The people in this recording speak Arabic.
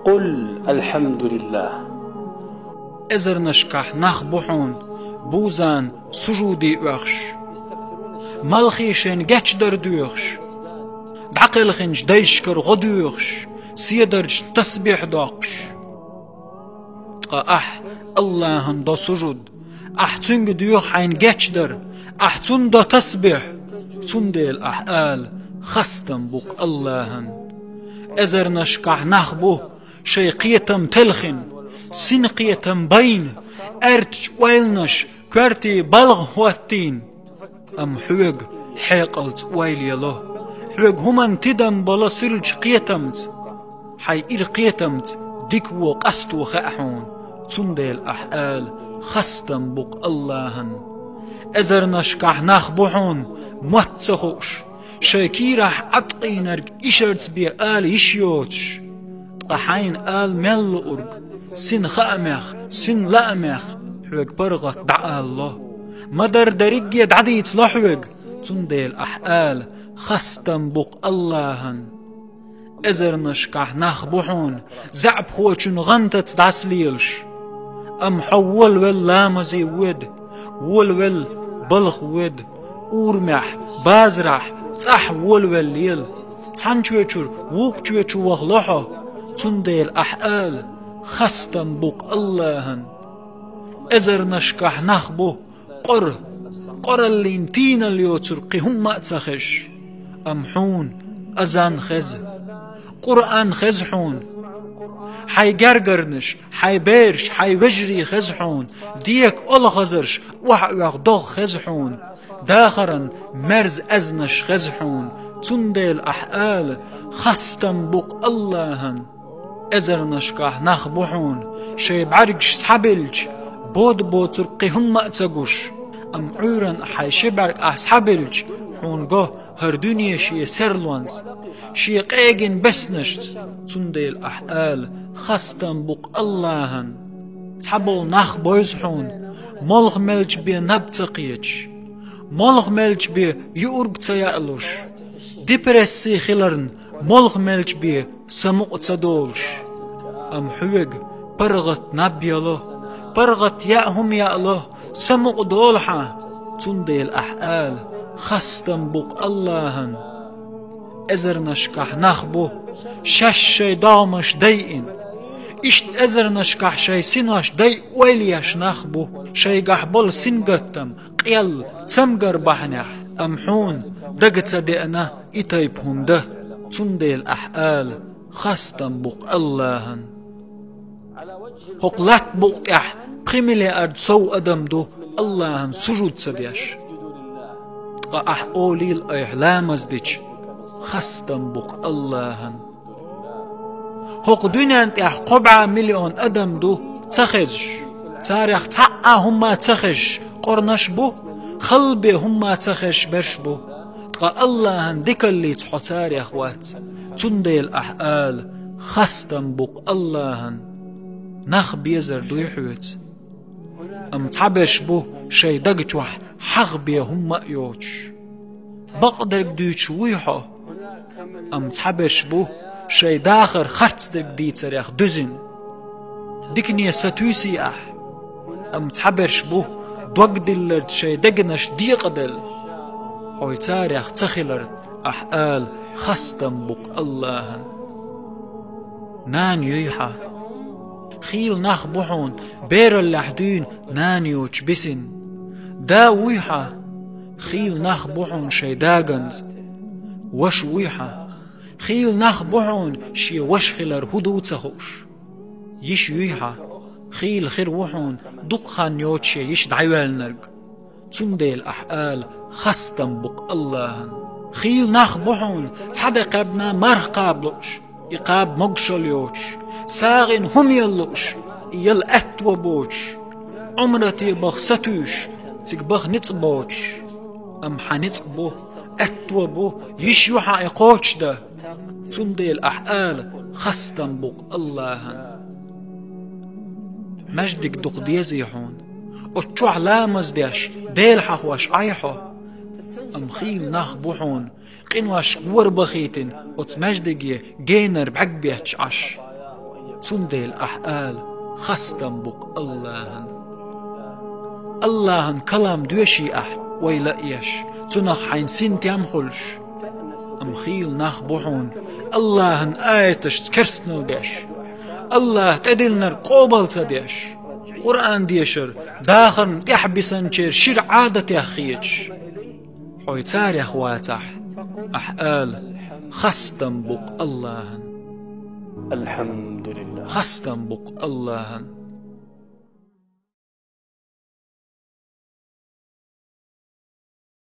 قل الحمد لله. ازرنشكح نخ بحون بوزان سجودي وخش ملخيشن جتش دردوخش دعقلخنج ديشكر غدوخش سيدرج تسبيح داقش تقا اللهن دا سجود تنگ دوخ عين جتش در تن دا تسبيح تن ديل آل خستم بوك اللهن ازرنشكح نخ بو شي قيتم تلخن سن قيتم بين ارتش ويلنش كارتي بلغ هواتين ام حوغ حيقلت ويل يلو حوغ همان تدم بلا سرج قيتمت حي إر قيتمت ديكو قستو خاحون تنديل أحال خستم بق اللهن ازرنشكح نخبحون متسخوش شاكيرح أتقينرق إشرت بي آل يشيوتش قحين آل مل أرق سن خامخ سن لامخ حوغ برغت دعا الله مدر درق يدعديت لحوغ تنديل أحال خستم بق اللهن ازرنشكح نخبحون زعب خوچن غنتت دعسليلش ام حول ول لامزي ود ول بلخ ود اورمح بازرح صح ول ليل تانچوچور ووكچوچو وخلوحو تنديل أحال خستم بق اللهن ازرنشكح نخبو قر اللينتين اليوتر قهم مأتخش أمحون أزان خز قرآن خزحون حي جرجرنش حي بيرش حي وجري خزحون ديك أول خزرش وح ضغ خزحون داخرا مرز أزنش خزحون تنديل أحال خستم بق اللهن ازرنشكح نخبحون شي بعرقش سحبلج بود ترقيهم مأتقوش ام عورن حي شبعك أسحبلج حونقه هر دنيا شي سرلونز شي قيقن بسنشت تنديل أحال خستم بق اللهن تحبل نخ بوزحون ملخ ملج بي نبتقيج ملخ ملج بي يورب تيألوش ديبرسي خلرن ملخ ملج بي سمق تدولش ام حوغ برغت نبيله برغت يأهم يأله سمق دولحة تنديل أحال خستم بق اللهن ازرنشكح نخبو شش شي دامش ديئن اشت ازرنشكح شي سناش دي ويليش نخبو شي قحبل سنقتم قيل تمقر بحنح امحون دقت دئنا اتايبهم ده تنديل أحال خستم بق اللهن هقلت بقح قملي أرد سو أدم دو اللهن سجود سديش تقا أوليل إحلامز ديش خستم بق اللهن هق دنيا انت قبعة مليون أدم دو تخش تاريخ تعا هما تخش قرنش بو خلبي هما تخش برش بو تقا اللهن ديك اللي تحو تاريخ وات تنديل أحال خستم بق اللهن نخ بيزر دو يحوت ام تعبش بو شي دقجوح حغ بيهم مأيوش بقدر دوش ويحو ام تعبش بو شي داخر خرط دق دي تريخ دزن ديكني ستوسي ام تعبش بو دوق دلرد شي دقنش ديقدل خوي تاريخ تخلرد أحال خستم بق اللهن نان ييحا خيل نخ بحون بير اللحدين نانيوش بسن دا ويحا خيل نخ بحون شي داغنز وش ويحا خيل نخ بحون شي وش خلر هدو تخوش يش ويحا خيل خير وحون دق خانيوش يش دعوال نرق تنديل أحال خستم بق اللهن خيل نخ بحون تصدق ابنا مرخ قابلوش يقاب مقشليوش ساغن هم يلوش يل اتوبوش عمرتي بخستوش تكبخ نتبوش ام حنتبو اتوبو يشيو حقيقوش ده تنديل أحال خستم بق اللهن مجدك دق ديزيحون اتشوح لامز ديش ديل حخوش عيحو ام خيل نخ بحون قنواش قور بخيتن اتمجدقية جينر بعق بيهتش عش تنديل أحآل خستم بق اللهن كلام دوشي ويلا إيش تنخ حين سنتي أم خلش أم خيل نخ بحون اللهن آيتش تكرسنل بيش الله تدلنر قوبل تديش قرآن ديشر داخل يحبسن شر عادة يخيش حويتار يا خواتح أحآل خستم بق اللهن الحمد لله خستم بق اللهن